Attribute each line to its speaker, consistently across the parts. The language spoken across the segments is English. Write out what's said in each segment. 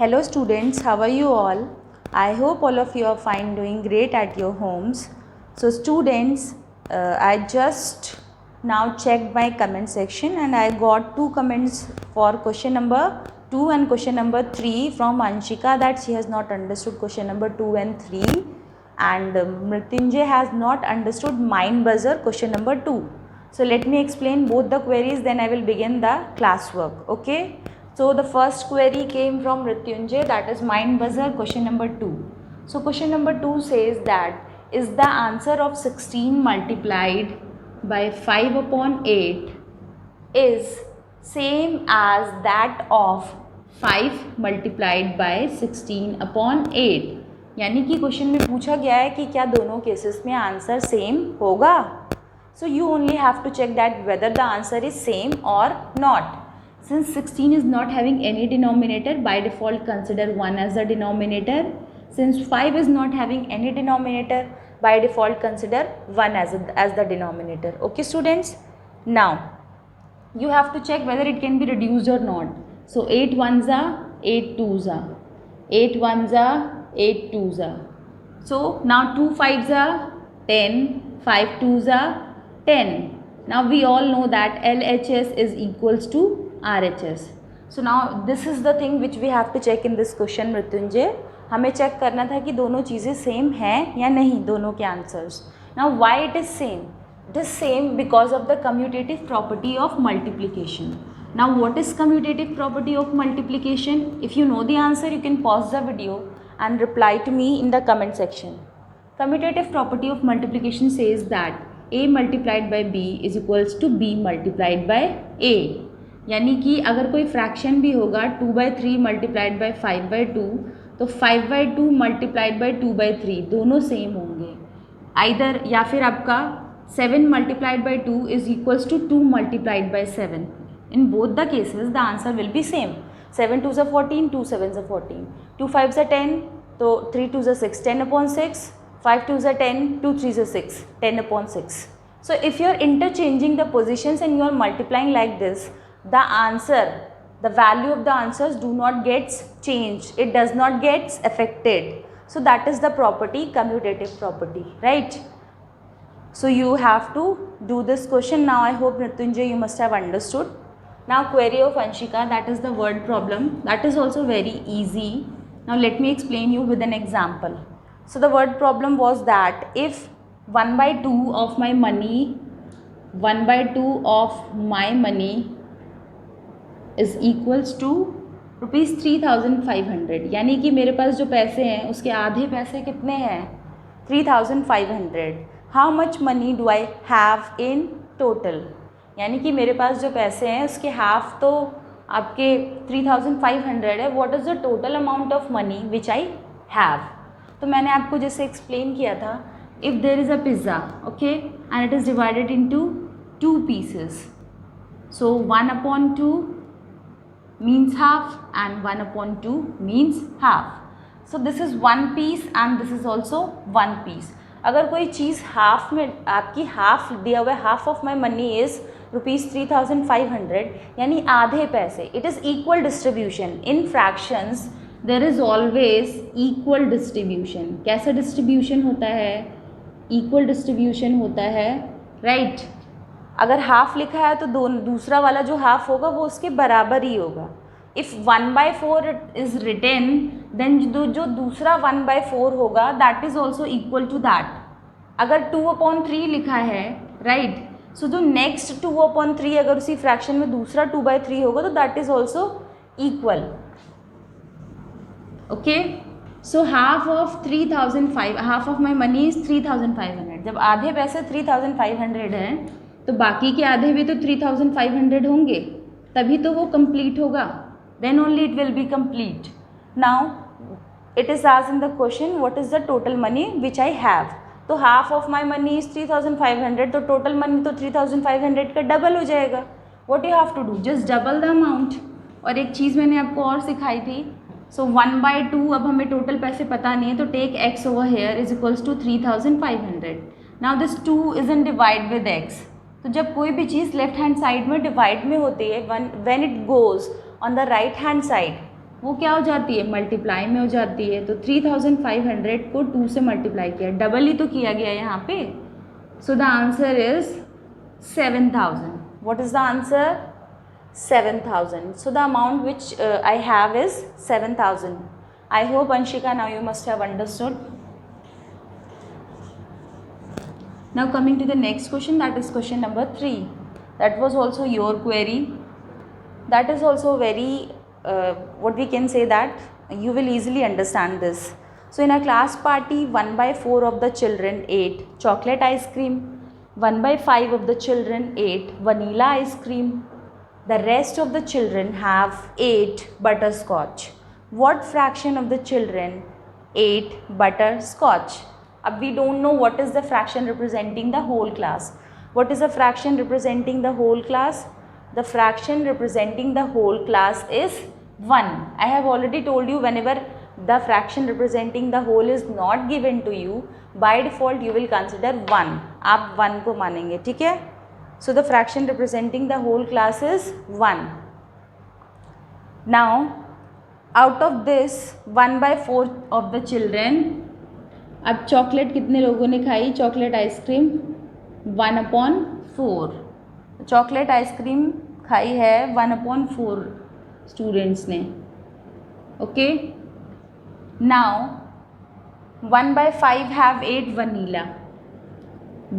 Speaker 1: Hello students, how are you all? I hope all of you are fine, doing great at your homes. So students, I just now checked my comment section and I got 2 comments for question number 2 and question number 3 from Anshika that she has not understood question number 2 and 3, and Mrityunjay has not understood mind buzzer question number 2. So let me explain both the queries, then I will begin the classwork. Okay. So the first query came from Mrityunjay, that is mind buzzer question number 2. So question number 2 says that is the answer of 16 multiplied by 5 upon 8 is same as that of 5 multiplied by 16 upon 8. यानी कि question में पूछा गया है कि क्या दोनों cases में आंसर सेम होगा. So you only have to check that whether the answer is same or not. Since 16 is not having any denominator, by default consider 1 as the denominator. Since 5 is not having any denominator, by default consider 1 as the denominator. Okay students? Now you have to check whether it can be reduced or not. So 8 ones are 8 twos are 8 ones are 8 twos are. So now 2 fives are 10, 5 twos are 10. Now we all know that LHS is equals to RHS. So now this is the thing which we have to check in this question Mrityunjay. हमें check करना था कि दोनों चीज़ें same हैं या नहीं, दोनों के answers. Now why it is same? It is same because of the commutative property of multiplication. Now what is commutative property of multiplication? If you know the answer, you can pause the video and reply to me in the comment section. Commutative property of multiplication says that a multiplied by b is equals to b multiplied by a. यानी कि अगर कोई fraction भी होगा 2/3 multiplied by 5/2 तो 5/2 multiplied by 2/3 दोनों same होंगे. Either या फिर आपका 7 multiplied by 2 is equals to 2 multiplied by 7. In both the cases the answer will be same. 7 2s are 14, 2 7s are 14, 2 5s are 10, तो 3 2s are 6, 10 upon 6, 5 2s are 10, 2 3s are 6, 10 upon 6. So if you are interchanging the positions and you are multiplying like this, the answer, the value of the answers do not gets changed, it does not gets affected. So that is the property, commutative property, right? So you have to do this question. Now I hope Mrityunjay you must have understood. Now query of Anshika, that is the word problem, that is also very easy. Now let me explain you with an example. So the word problem was that if 1/2 of my money, 1/2 of my money is equals to ₹3,500, यानी कि मेरे पास जो पैसे हैं उसके आधे पैसे कितने हैं 3,500. How much money do I have in total, यानी कि मेरे पास जो पैसे हैं उसके हाफ तो आपके 3,500 है. What is the total amount of money which I have. तो मैंने आपको जैसे एक्सप्लेन किया था, if there is a pizza, okay, and it is divided into 2 pieces. So 1/2 means half and 1/2 means half. So this is 1 piece and this is also 1 piece. अगर कोई चीज़ half में आपकी हाफ दिया हुआ है, half of my money is ₹3,500, यानी आधे पैसे. It is equal distribution. In fractions there is always equal distribution. कैसा डिस्ट्रीब्यूशन होता है? इक्वल डिस्ट्रीब्यूशन होता है, राइट. अगर हाफ लिखा है तो दूसरा वाला जो हाफ होगा वो उसके बराबर ही होगा. इफ़ 1/4 इज़ रिटेन देन जो दूसरा 1/4 होगा that is also equal to that. अगर 2/3 लिखा है, राइट, सो जो नेक्स्ट 2/3 अगर उसी फ्रैक्शन में दूसरा 2/3 होगा तो that is also equal. Okay, so half of 3,500, half of my money is 3,500. जब आधे पैसे 3,500 हैं तो बाकी के आधे भी तो 3,500 होंगे, तभी तो वो कंप्लीट होगा. Then only it will be complete. Now it is asked in the question what is the total money which I have. तो half of my money is 3,500, तो टोटल मनी तो 3,500 का डबल हो जाएगा. What you have to do, just double the amount. और एक चीज़ मैंने आपको और सिखाई थी. सो 1/2, अब हमें टोटल पैसे पता नहीं है तो take x over here is equals to 3,500. Now this 2 is in divide with x. तो जब कोई भी चीज़ लेफ्ट हैंड साइड में डिवाइड में होती है, when it goes on the right hand side, वो क्या हो जाती है, मल्टीप्लाई में हो जाती है। तो 3500 को 2 से मल्टीप्लाई किया, डबल ही तो किया गया यहाँ पे। So the answer is 7000. What is the answer? 7000. So the amount which I have is 7000. I hope Anshika now you must have understood. Now coming to the next question, that is question number 3. That was also your query. That is also very what we can say that you will easily understand this. So in a class party, 1/4 of the children ate chocolate ice cream, 1/5 of the children ate vanilla ice cream, the rest of the children have ate butterscotch. What fraction of the children ate butterscotch? Ab we don't know what is the fraction representing the whole class. What is the fraction representing the whole class? The fraction representing the whole class is 1. I have already told you, whenever the fraction representing the whole is not given to you, by default you will consider 1. आप 1 को मानेंगे, ठीक है? So the fraction representing the whole class is 1. Now out of this 1/4 of the children, अब chocolate कितने लोगों ने खाई, चॉकलेट आइसक्रीम 1/4. चॉकलेट आइसक्रीम खाई है 1/4 स्टूडेंट्स ने. Okay, now 1/5 have ate vanilla.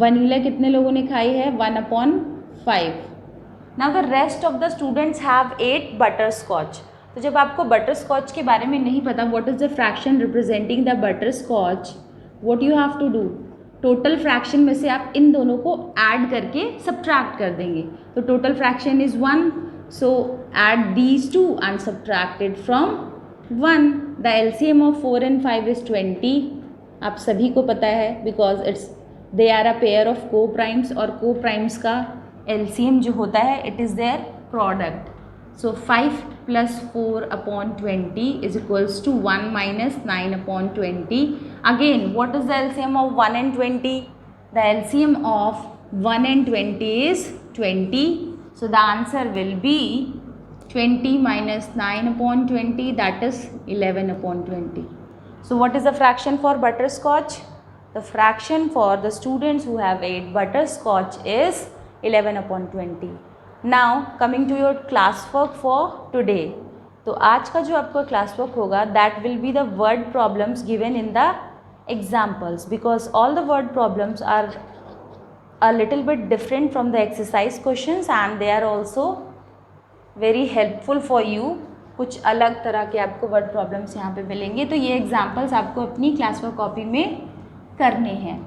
Speaker 1: Vanilla कितने लोगों ने खाई है, 1/5. Now the rest of the students have ate butterscotch. तो जब आपको बटर स्कॉच के बारे में नहीं पता, what is the fraction representing the butterscotch, what you have to do, total fraction में से आप इन दोनों को ऐड करके सब्ट्रैक्ट कर देंगे. तो total fraction is 1, so add these two and subtract it from 1. The LCM of 4 and 5 is 20. आप सभी को पता है, because it's they are a pair of coprimes, और को प्राइम्स का एलसीएम जो होता है it is their product. So 5 plus 4/20 is equals to 1 minus 9/20. Again, what is the LCM of 1 and 20? The LCM of 1 and 20 is 20. So the answer will be 20 minus 9/20, that is 11/20. So what is the fraction for butterscotch? The fraction for the students who have ate butterscotch is 11/20. Now coming to your class work for today. तो आज का जो आपका class work होगा, that will be the word problems given in the examples, because all the word problems are a little bit different from the exercise questions and they are also very helpful for you. कुछ अलग तरह के आपको word problems यहाँ पे मिलेंगे. तो ये एग्जाम्पल्स आपको अपनी क्लास वर्क कॉपी में करने हैं.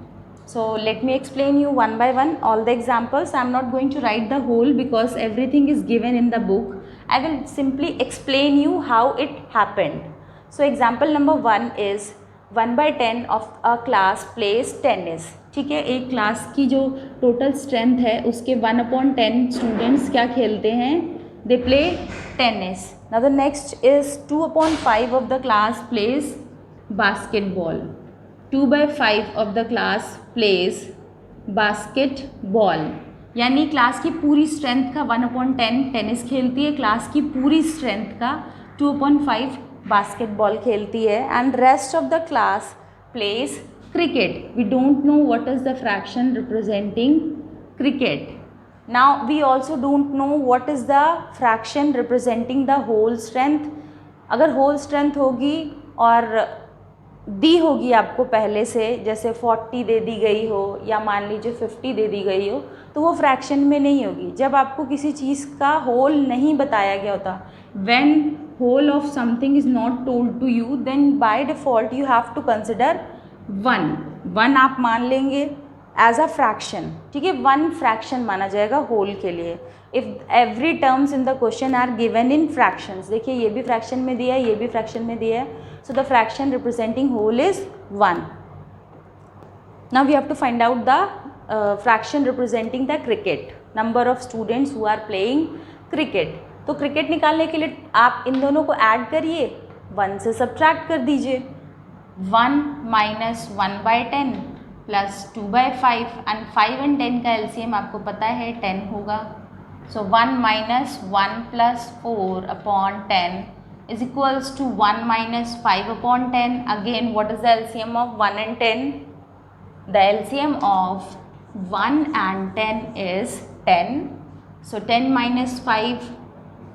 Speaker 1: So let me explain you one by one all the examples. I am not going to write the whole because everything is given in the book. I will simply explain you how it happened. So example number 1 is 1/10 of a class plays tennis. ठीक है, एक class की जो total strength है उसके 1/10 students क्या खेलते हैं, they play tennis. Now the next is 2/5 of the class plays basketball. 2/5 of the class plays basketball. यानी क्लास की पूरी स्ट्रेंथ का 1/10 टेनिस खेलती है, क्लास की पूरी स्ट्रेंथ का 2/5 बास्केटबॉल खेलती है, and rest of the class plays cricket. We don't know what is the fraction representing cricket. Now we also don't know what is the fraction representing the whole strength. अगर whole strength होगी और दी होगी आपको पहले से, जैसे 40 दे दी गई हो या मान लीजिए 50 दे दी गई हो, तो वो फ्रैक्शन में नहीं होगी. जब आपको किसी चीज़ का होल नहीं बताया गया होता, when whole of something is not told to you, then by default you have to consider 1 आप मान लेंगे एज अ फ्रैक्शन. ठीक है, 1 फ्रैक्शन माना जाएगा होल के लिए. If every terms in the question are given in fractions, देखिए ये भी फ्रैक्शन में दिया है, ये भी फ्रैक्शन में दिया है. So the fraction representing whole is 1. Now we have to find out the fraction representing the cricket. Number of students who are playing cricket. तो क्रिकेट निकालने के लिए आप इन दोनों को ऐड करिए, 1 से सब्ट्रैक्ट कर दीजिए. 1 minus 1/10 plus 2/5 and 5 and 10 का LCM आपको पता है 10 होगा. So 1 minus 1 plus 4/10 is equals to 1 minus 5 upon 10. Again, what is the LCM of 1 and 10? The LCM of 1 and 10 is 10. So 10 minus 5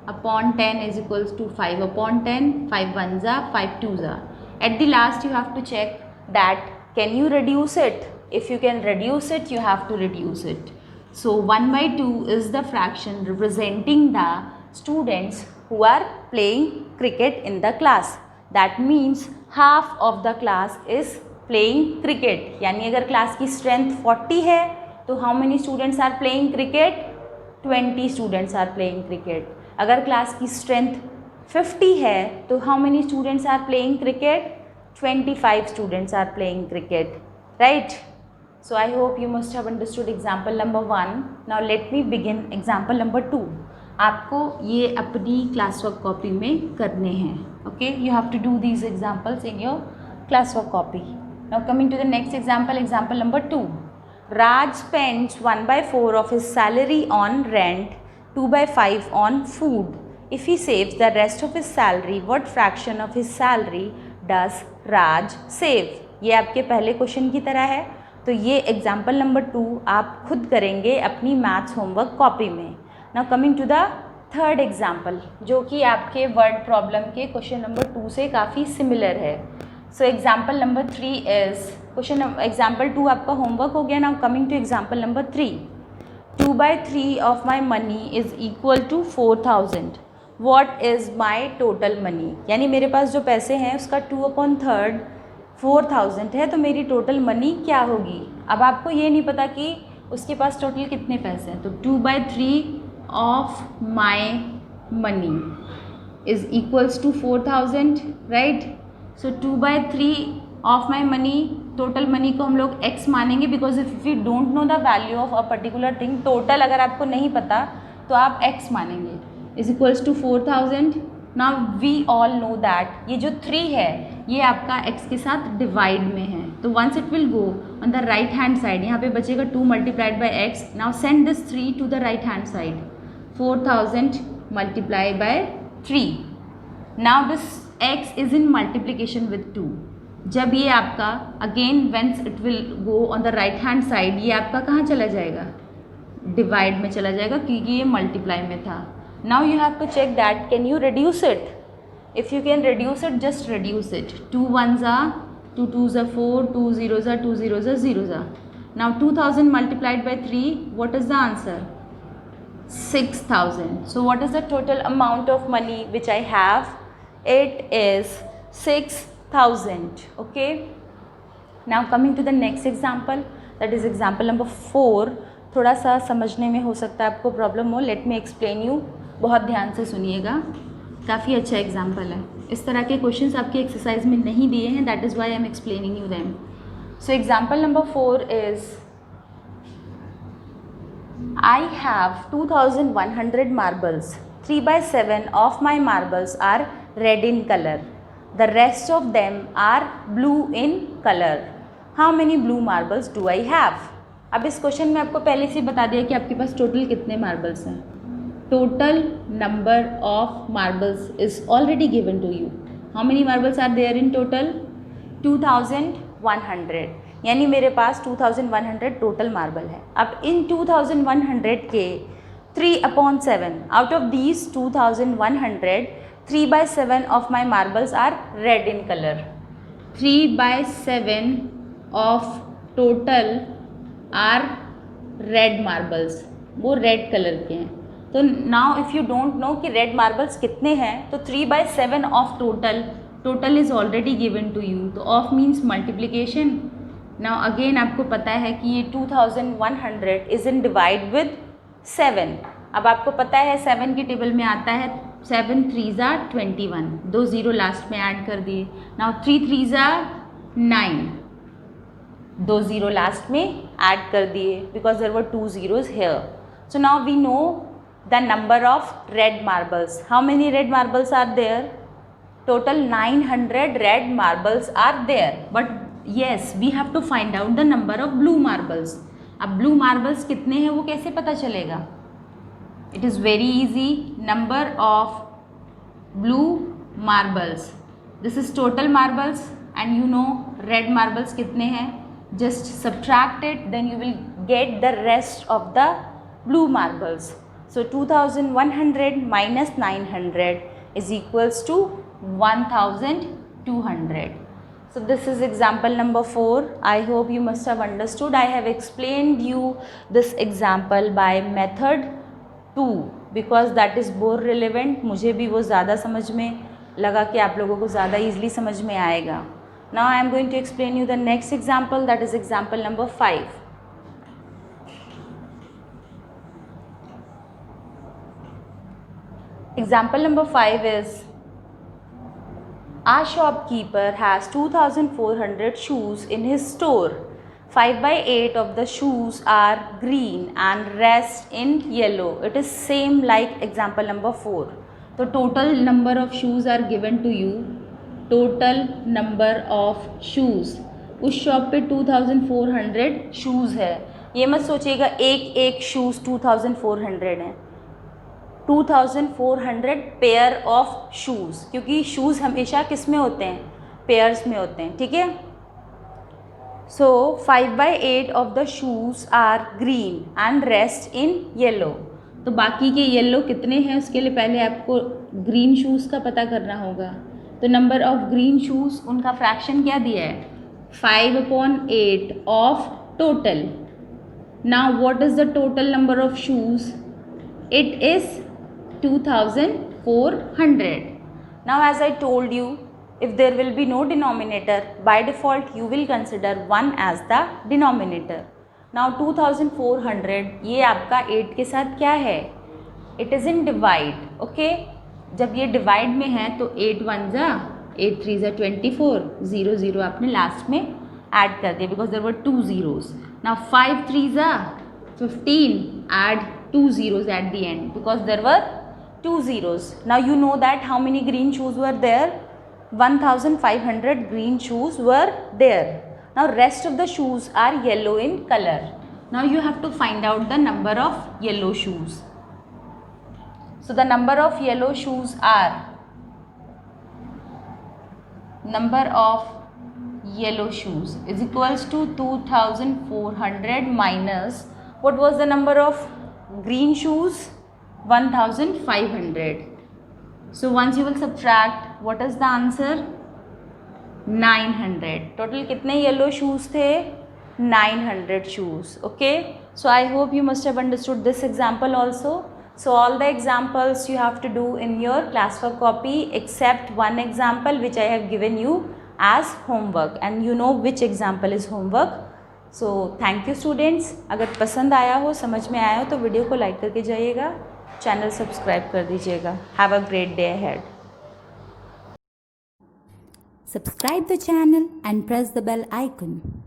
Speaker 1: upon 10 is equals to 5 upon 10. 5 ones are, 5 twos are. At the last you have to check that can you reduce it. If you can reduce it, you have to reduce it. So 1 by 2 is the fraction representing the students who are playing cricket in the class. That means half of the class is playing cricket. यानी अगर class की strength 40 है तो how many students are playing cricket? 20 students are playing cricket. अगर class की strength 50 है तो how many students are playing cricket? 25 students are playing cricket, right? So I hope you must have understood example number 1. Now let me begin example number 2. आपको ये अपनी class work copy में करने हैं. Okay, you have to do these examples in your class work copy. Now coming to the next example, example number 2. Raj spends 1/4 of his salary on rent, 2/5 on food. If he saves the rest of his salary, what fraction of his salary does Raj save? ये आपके पहले question की तरह है. तो ये example number 2 आप खुद करेंगे अपनी मैथ्स होमवर्क कॉपी में. Now coming to the third example, जो कि आपके वर्ड प्रॉब्लम के क्वेश्चन नंबर 2 से काफ़ी सिमिलर है. So example number 3 is question example 2 आपका होमवर्क हो गया. Now coming to example number 3. 2/3 of my money is equal to 4000. What is my total money? यानी मेरे पास जो पैसे हैं उसका 2/3 4000 है, तो मेरी टोटल मनी क्या होगी? अब आपको ये नहीं पता कि उसके पास टोटल कितने पैसे हैं. तो 2/3 of my money is equals to 4000, right? So 2/3 of my money, total money को हम लोग x मानेंगे, because if you don't know the value of a particular thing, total अगर आपको नहीं पता तो आप x मानेंगे, is equals to 4000. Now we all know that ये जो 3 है ये आपका x के साथ डिवाइड में है, तो once it will go on the right hand side, यहाँ पे बचेगा 2 multiplied by x. Now send this 3 to the right hand side. 4000 multiply by 3. Now this x is in multiplication with 2. जब ये आपका again once it will go on the right hand side, ये आपका कहाँ चला जाएगा? डिवाइड में चला जाएगा, क्योंकि ये मल्टीप्लाई में था. Now you have to check that can you reduce it. If you can reduce it, just reduce it. 2 1s are 2 2s are 4, 2 0s are 2 0s are 0s are. Now 2000 multiplied by 3, what is the answer? 6000. So what is the total amount of money which I have? It is 6000. Okay. Now coming to the next example, that is example number 4. थोड़ा सा समझने में हो सकता है आपको problem हो. Let me explain you. बहुत ध्यान से सुनिएगा, काफ़ी अच्छा एग्जाम्पल है. इस तरह के क्वेश्चंस आपके एक्सरसाइज में नहीं दिए हैं, that is why I am explaining you them. So example number 4 is I have 2100 marbles. 3/7 of my marbles are red in color. The rest of them are blue in color. How many blue marbles do I have? अब इस question में आपको पहले से बता दिया कि आपके पास टोटल कितने मार्बल्स हैं. Total number of marbles is already given to you. How many marbles are there in total? 2100. यानी मेरे पास 2100 टोटल मार्बल है. अब इन 2100 के 3/7 out of these 2100, 3/7 of my marbles are red in colour. 3/7 of total are red marbles, वो red colour के हैं. तो now if you don't know कि रेड मार्बल्स कितने हैं, तो 3/7 of total is already given to you. तो of means multiplication. Now again आपको पता है कि ये 2100 इज़ इन डिवाइड विद 7. अब आपको पता है 7 की टेबल में आता है 7 3s are 21, 2 0 लास्ट में ऐड कर दिए. नाउ 3 3s are 9, 2 0 लास्ट में ऐड कर दिए, because there were 2 zeros here. So now we know the number of red marbles. How many red marbles are there? Total 900 red marbles are there. But yes, we have to find out the number of blue marbles. अब blue marbles कितने हैं वो कैसे पता चलेगा? It is very easy. Number of blue marbles. This is total marbles and you know red marbles कितने हैं. Just subtract it, then you will get the rest of the blue marbles. So 2100 minus 900 is equals to 1200. So this is example number 4. I hope you must have understood. I have explained you this example by method 2 because that is more relevant. मुझे भी वो ज़्यादा समझ में लगा कि आप लोगों को ज़्यादा easily समझ में आएगा. Now I am going to explain you the next example, that is example number 5. Example number 5 is, our shopkeeper has 2400 shoes in his store. 5 by 8 of the shoes are green and rest in yellow. It is same like example number 4. So total number of shoes are given to you. Total number of shoes. उस shop पे 2400 shoes है. ये मत सोचिएगा एक एक shoes 2400 हैं. 2400 pair of shoes, क्योंकि शूज़ हमेशा किस में होते हैं, पेयर्स में होते हैं. ठीक है. So 5 by 8 of the shoes are green and rest in yellow. तो बाकी के येलो कितने हैं उसके लिए पहले आपको ग्रीन शूज़ का पता करना होगा. तो नंबर ऑफ ग्रीन शूज़, उनका फ्रैक्शन क्या दिया है, 5/8 of total. Now what is the total number of shoes, it is 2400. Now as I told you, if there will be no denominator, by default you will consider 1 as the denominator. Now 2400 ये आपका 8 के साथ क्या है, it is in divide. okay, जब ये divide में है तो 8 1 जा 8 3 जा 24, 0 0 आपने लास्ट में ऐड कर दिया because there were 2 zeros. Now 5 3 जा 15, add 2 zeros at the end because there were 2 zeros. Now you know that how many green shoes were there, 1500 green shoes were there. Now rest of the shoes are yellow in color. Now you have to find out the number of yellow shoes. So the number of yellow shoes are, number of yellow shoes is equals to 2400 minus, what was the number of green shoes, 1500. So once you will subtract, what is the answer, 900. Total कितने yellow shoes थे, 900 shoes. okay, so I hope you must have understood this example also. So all the examples you have to do in your classwork copy except one example which I have given you as homework, and you know which example is homework. So thank you students. अगर पसंद आया हो, समझ में आया हो तो video को लाइक करके जाइएगा, चैनल सब्सक्राइब कर दीजिएगा. Have a great day ahead.
Speaker 2: Subscribe the channel and press the bell icon.